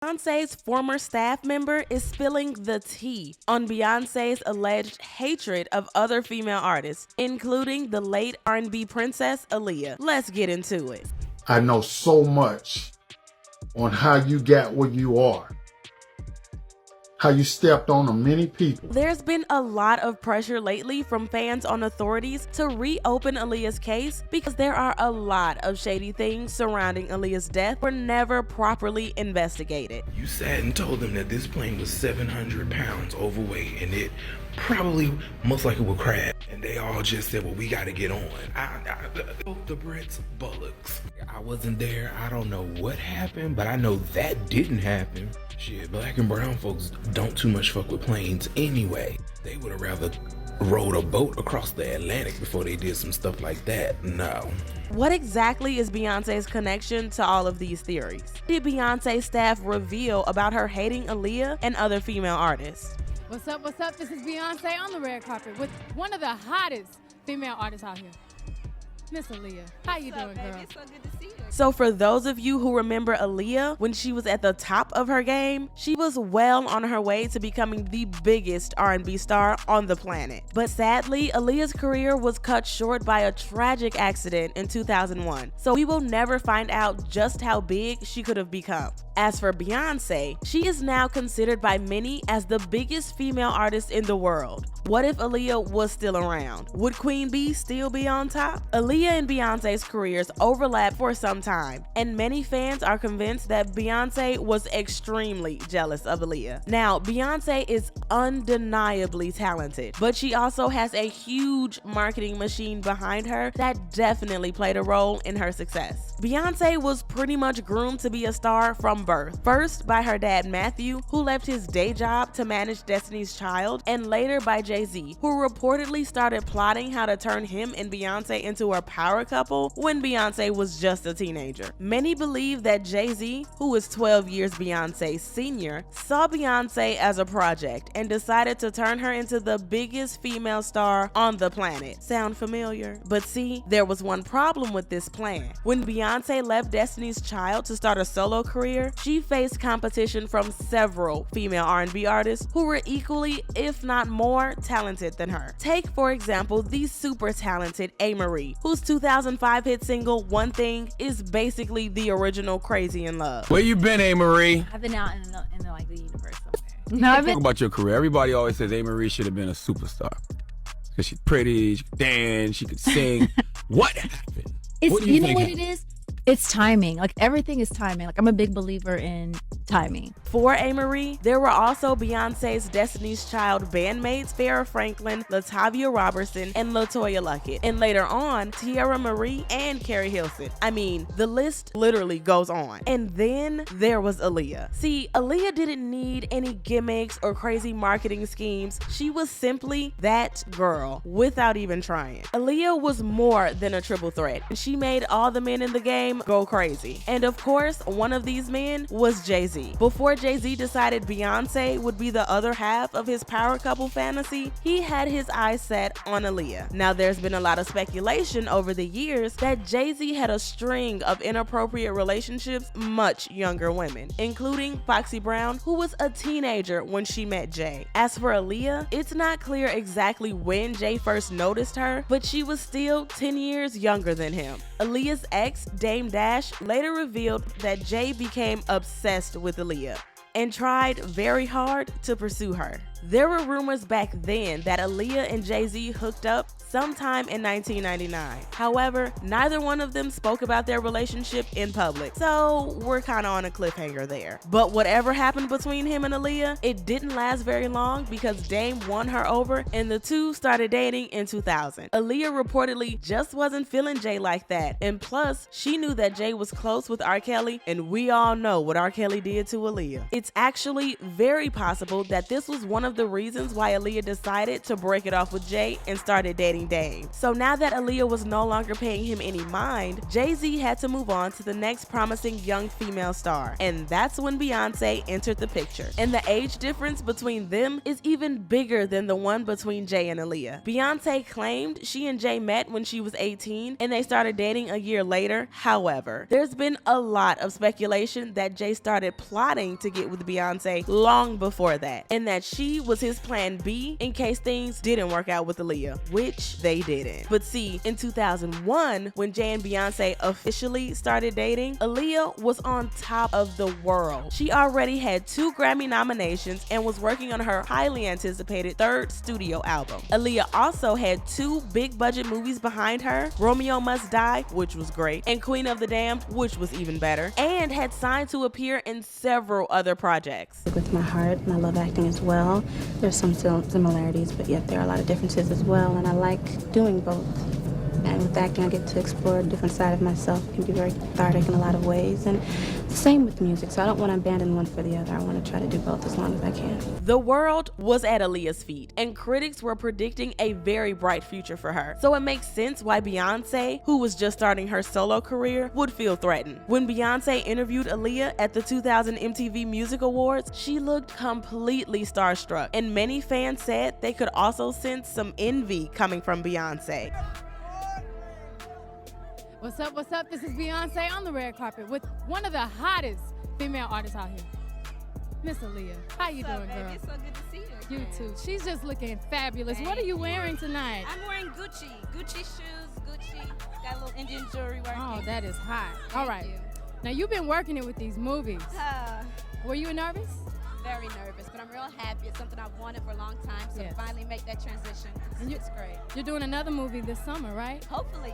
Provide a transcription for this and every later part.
Beyonce's former staff member is spilling the tea on Beyonce's alleged hatred of other female artists, including the late R&B Princess Aaliyah. Let's get into it. I know so much on how you got where you are, how you stepped on many people. There's been a lot of pressure lately from fans on authorities to reopen Aaliyah's case because there are a lot of shady things surrounding Aaliyah's death were never properly investigated. You sat and told them that this plane was 700 pounds overweight and it probably most likely will crash. And they all just said, well, we got to get on. The Brits bullocks. I wasn't there. I don't know what happened, but I know that didn't happen. Shit, black and brown folks don't too much fuck with planes anyway. They would have rather rode a boat across the Atlantic before they did some stuff like that. No. What exactly is Beyonce's connection to all of these theories? Did Beyonce staff reveal about her hating Aaliyah and other female artists? What's up, what's up? This is Beyonce on the red carpet with one of the hottest female artists out here, Miss Aaliyah. How you doing, girl? It's so good to see you. So for those of you who remember Aaliyah when she was at the top of her game, she was well on her way to becoming the biggest R&B star on the planet. But sadly, Aaliyah's career was cut short by a tragic accident in 2001. So we will never find out just how big she could have become. As for Beyonce, she is now considered by many as the biggest female artist in the world. What if Aaliyah was still around? Would Queen Bee still be on top? Aaliyah and Beyonce's careers overlap for some time, and many fans are convinced that Beyonce was extremely jealous of Aaliyah. Now, Beyonce is undeniably talented, but she also has a huge marketing machine behind her that definitely played a role in her success. Beyonce was pretty much groomed to be a star from birth. First by her dad Matthew, who left his day job to manage Destiny's Child, and later by Jay-Z, who reportedly started plotting how to turn him and Beyonce into a power couple when Beyonce was just a teenager. Many believe that Jay-Z, who is 12 years Beyonce's senior, saw Beyonce as a project and decided to turn her into the biggest female star on the planet. Sound familiar? But see, there was one problem with this plan. When Beyonce left Destiny's Child to start a solo career, she faced competition from several female R&B artists who were equally, if not more, talented than her. Take, for example, the super talented A-Marie, whose 2005 hit single One Thing is basically the original Crazy in Love. Where you been, A-Marie? I've been out in the universe somewhere. No, Talk about your career. Everybody always says A-Marie should have been a superstar because she's pretty, she could dance, she could sing. What happened? It's, you know what it is? It's timing. Like, everything is timing. Like, I'm a big believer in timing. For A-Marie, there were also Beyonce's Destiny's Child bandmates Farrah Franklin, Latavia Robertson, and LaToya Luckett, and later on, Tierra Marie and Carrie Hilson. I mean, the list literally goes on. And then there was Aaliyah. See, Aaliyah didn't need any gimmicks or crazy marketing schemes. She was simply that girl without even trying. Aaliyah was more than a triple threat, and she made all the men in the game go crazy. And of course, one of these men was Jay-Z. Before Jay-Z decided Beyonce would be the other half of his power couple fantasy, he had his eyes set on Aaliyah. Now, there's been a lot of speculation over the years that Jay-Z had a string of inappropriate relationships with much younger women, including Foxy Brown, who was a teenager when she met Jay. As for Aaliyah, it's not clear exactly when Jay first noticed her, but she was still 10 years younger than him. Aaliyah's ex, Dame Dash, later revealed that Jay became obsessed with Aaliyah and tried very hard to pursue her. There were rumors back then that Aaliyah and Jay-Z hooked up sometime in 1999. However, neither one of them spoke about their relationship in public, so we're kind of on a cliffhanger there. But whatever happened between him and Aaliyah, it didn't last very long because Dame won her over and the two started dating in 2000. Aaliyah reportedly just wasn't feeling Jay like that, and plus, she knew that Jay was close with R. Kelly, and we all know what R. Kelly did to Aaliyah. It's actually very possible that this was one of of the reasons why Aaliyah decided to break it off with Jay and started dating Dame. So now that Aaliyah was no longer paying him any mind, Jay-Z had to move on to the next promising young female star, and that's when Beyonce entered the picture. And the age difference between them is even bigger than the one between Jay and Aaliyah. Beyonce claimed she and Jay met when she was 18 and they started dating a year later. However, there's been a lot of speculation that Jay started plotting to get with Beyonce long before that, and that she was his plan B in case things didn't work out with Aaliyah, which they didn't. But see, in 2001, when Jay and Beyonce officially started dating, Aaliyah was on top of the world. She already had 2 Grammy nominations and was working on her highly anticipated 3rd studio album. Aaliyah also had 2 big budget movies behind her, Romeo Must Die, which was great, and Queen of the Damned, which was even better, and had signed to appear in several other projects. With my heart, and I love acting as well. There's some similarities, but yet there are a lot of differences as well, and I like doing both. And with acting, I get to explore a different side of myself. It can be very cathartic in a lot of ways, and same with music, so I don't want to abandon one for the other. I want to try to do both as long as I can. The world was at Aaliyah's feet, and critics were predicting a very bright future for her. So it makes sense why Beyonce, who was just starting her solo career, would feel threatened. When Beyonce interviewed Aaliyah at the 2000 MTV Music Awards, she looked completely starstruck, and many fans said they could also sense some envy coming from Beyonce. What's up? What's up? This is Beyonce on the red carpet with one of the hottest female artists out here, Miss Aaliyah. How you doing, girl? It's so good to see you. You too. She's just looking fabulous. What are you wearing tonight? I'm wearing Gucci shoes, Gucci. Got a little Indian jewelry working. Oh, that is hot. All right. you. Now you've been working it with these movies. Were you nervous? Very nervous, but I'm real happy. It's something I've wanted for a long time, so Yes. to finally make that transition, it's great. You're doing another movie this summer, right? Hopefully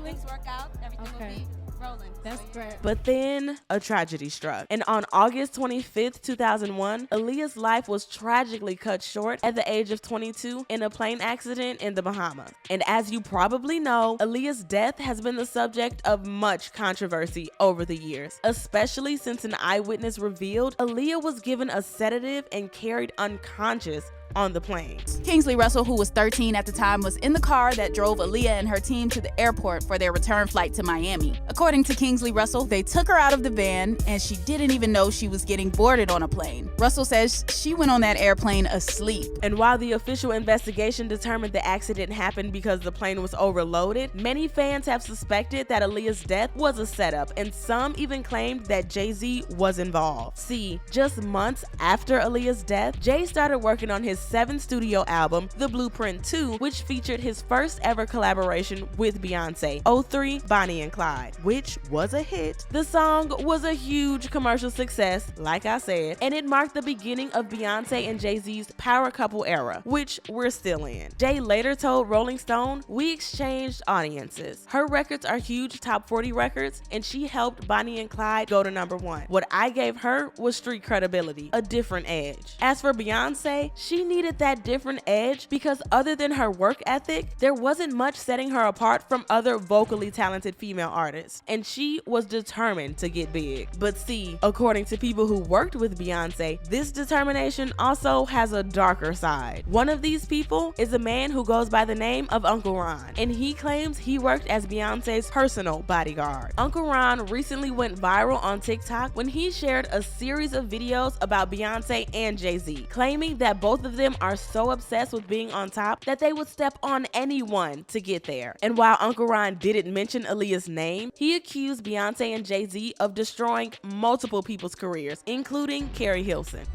things work out. Everything Okay. will be rolling. That's So, yeah. great. But then a tragedy struck, and on August 25th, 2001, Aaliyah's life was tragically cut short at the age of 22 in a plane accident in the Bahamas. And as you probably know, Aaliyah's death has been the subject of much controversy over the years, especially since an eyewitness revealed Aaliyah was given a sedative and carried unconscious on the plane. Kingsley Russell, who was 13 at the time, was in the car that drove Aaliyah and her team to the airport for their return flight to Miami. According to Kingsley Russell, they took her out of the van and she didn't even know she was getting boarded on a plane. Russell says she went on that airplane asleep. And while the official investigation determined the accident happened because the plane was overloaded, many fans have suspected that Aaliyah's death was a setup, and some even claimed that Jay-Z was involved. See, just months after Aaliyah's death, Jay started working on his 7th studio album, The Blueprint 2, which featured his first ever collaboration with Beyonce, 03 Bonnie and Clyde, which was a hit. The song was a huge commercial success, like I said, and it marked the beginning of Beyonce and Jay-Z's power couple era, which we're still in. Jay later told Rolling Stone, "We exchanged audiences. Her records are huge top 40 records, and she helped Bonnie and Clyde go to #1. What I gave her was street credibility, a different edge." As for Beyonce, she needed that different edge because other than her work ethic, there wasn't much setting her apart from other vocally talented female artists, and she was determined to get big. But see, according to people who worked with Beyonce, this determination also has a darker side. One of these people is a man who goes by the name of Uncle Ron, and he claims he worked as Beyonce's personal bodyguard. Uncle Ron recently went viral on TikTok when he shared a series of videos about Beyonce and Jay-Z, claiming that both of them are so obsessed with being on top that they would step on anyone to get there. And while Uncle Ron didn't mention Aaliyah's name, he accused Beyonce and Jay-Z of destroying multiple people's careers, including Carrie Hilson.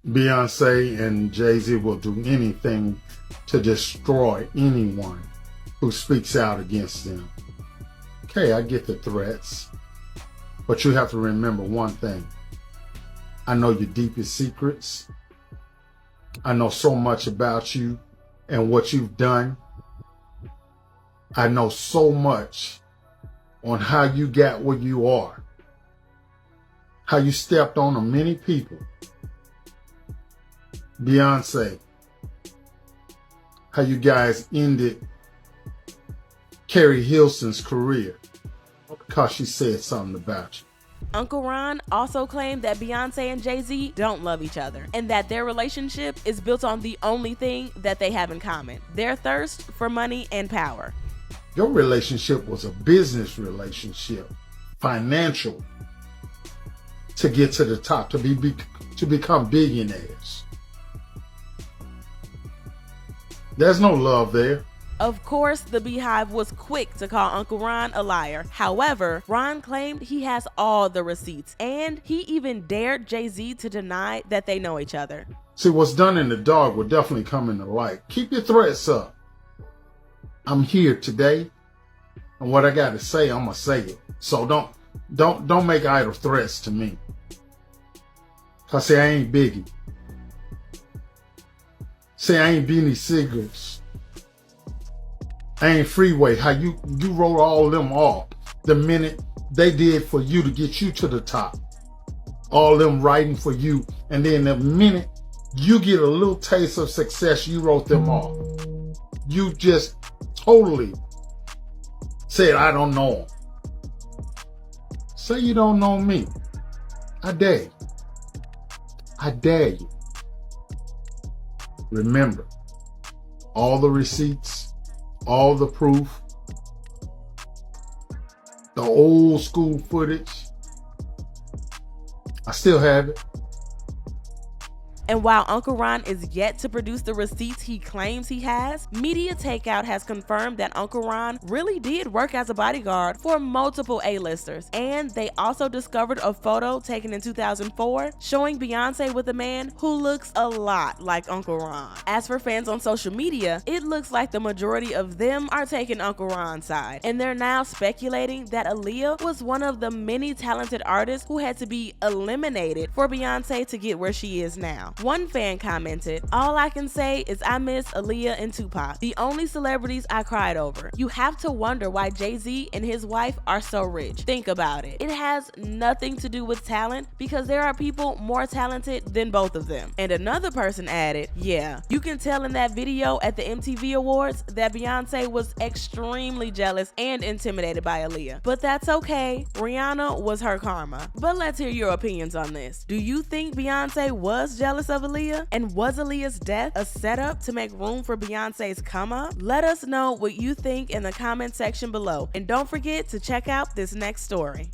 Beyonce and Jay-Z will do anything to destroy anyone who speaks out against them. Okay, I get the threats, but you have to remember one thing. I know your deepest secrets. I know so much about you and what you've done. I know so much on how you got where you are, how you stepped on many people. Beyonce, how you guys ended Carrie Hilson's career because she said something about you. Uncle Ron also claimed that Beyonce and Jay-Z don't love each other, and that their relationship is built on the only thing that they have in common: their thirst for money and power. Your relationship was a business relationship, financial, to get to the top, to become billionaires. There's no love there. Of course, the Beehive was quick to call Uncle Ron a liar. However, Ron claimed he has all the receipts, and he even dared Jay-Z to deny that they know each other. See, what's done in the dark will definitely come in the light. Keep your threats up. I'm here today, and what I got to say, I'm gonna say it. So don't make idle threats to me. Cause see, I ain't Biggie. See, I ain't Beanie Siegels. I ain't Freeway. How you wrote all them off the minute they did for you to get you to the top. All them writing for you, and then the minute you get a little taste of success, you wrote them off. You just totally said, I don't know him. Say you don't know me. I dare you. I dare you. Remember, all the receipts, all the proof, the old school footage, I still have it. And while Uncle Ron is yet to produce the receipts he claims he has, Media Takeout has confirmed that Uncle Ron really did work as a bodyguard for multiple A-listers. And they also discovered a photo taken in 2004 showing Beyonce with a man who looks a lot like Uncle Ron. As for fans on social media, it looks like the majority of them are taking Uncle Ron's side, and they're now speculating that Aaliyah was one of the many talented artists who had to be eliminated for Beyonce to get where she is now. One fan commented, "All I can say is I miss Aaliyah and Tupac, the only celebrities I cried over. You have to wonder why Jay-Z and his wife are so rich. Think about it. It has nothing to do with talent because there are people more talented than both of them." And another person added, "Yeah, you can tell in that video at the MTV Awards that Beyonce was extremely jealous and intimidated by Aaliyah. But that's okay. Rihanna was her karma." But let's hear your opinions on this. Do you think Beyonce was jealous of Aaliyah? And was Aaliyah's death a setup to make room for Beyonce's come up? Let us know what you think in the comment section below. And don't forget to check out this next story.